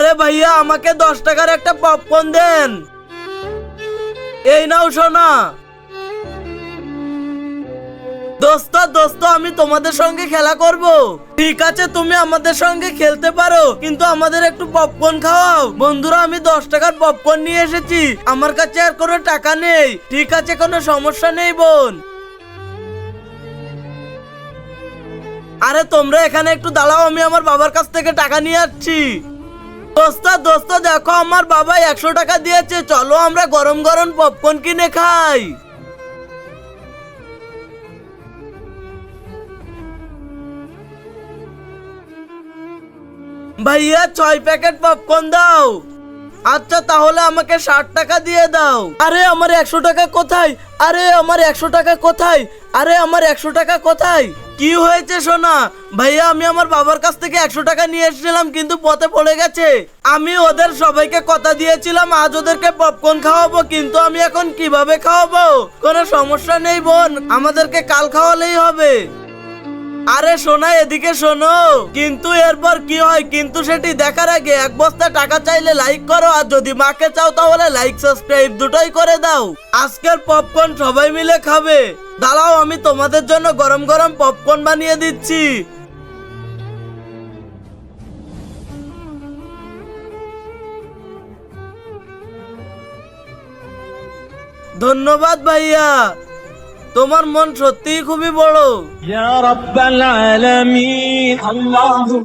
আরে ভাইয়া আমাকে 10 টাকার একটা পপকর্ন দেন। এই নাও সোনা। দোস্ত আমি তোমাদের সঙ্গে খেলা করব। ঠিক আছে তুমি আমাদের সঙ্গে খেলতে পারো, কিন্তু আমাদের একটু পপকর্ন খাওয়াও। বন্ধুরা আমি 10 টাকার পপকর্ন নিয়ে এসেছি, আমার কাছে আর কোনো টাকা নেই। ঠিক আছে কোনো সমস্যা নেই বোন। আরে তোমরা এখানে একটু দাঁড়াও, আমি আমার বাবার কাছ থেকে টাকা নিয়ে আসছি। দোস্ত দেখো আমার বাবা 100 টাকা দিয়েছে, চলো আমরা গরম গরম পপকর্ন কিনে খাই। ভাইয়া 6 প্যাকেট পপকর্ন দাও। আচ্ছা তাহলে আমাকে 60 টাকা দিয়ে দাও। আরে আমার 100 টাকা কোথায়? আরে আমার 100 টাকা কোথায়? আরে আমার 100 টাকা কোথায়? কি হয়েছে সোনা? ভাইয়া আমি আমার বাবার কাছ থেকে 100 টাকা নিয়ে এসেছিলাম, কিন্তু পথে পড়ে গেছে। আমি ওদের সবাইকে কথা দিয়েছিলাম আজ ওদেরকে পপকর্ন খাওয়াবো, কিন্তু আমি এখন কিভাবে খাওয়াবো? কোনো সমস্যা নেই বোন, আমাদেরকে কাল খাওয়ালেই হবে। আরে সোনা এদিকে শোনো, কিন্তু এরপর কি হয় কিন্তু সেটি দেখার আগে এক বস্তা টাকা চাইলে লাইক করো, আর যদি মাকে চাও তাহলে লাইক সাবস্ক্রাইব দুটোই করে দাও। আজকের পপকর্ন সবাই মিলে খাবে। দাঁড়াও আমি তোমাদের জন্য গরম গরম পপকর্ন বানিয়ে দিচ্ছি। ধন্যবাদ ভাইয়া, তোমার মন সত্যিই খুবই বড়। ইয়া রাব্বাল আলামিন। আল্লাহু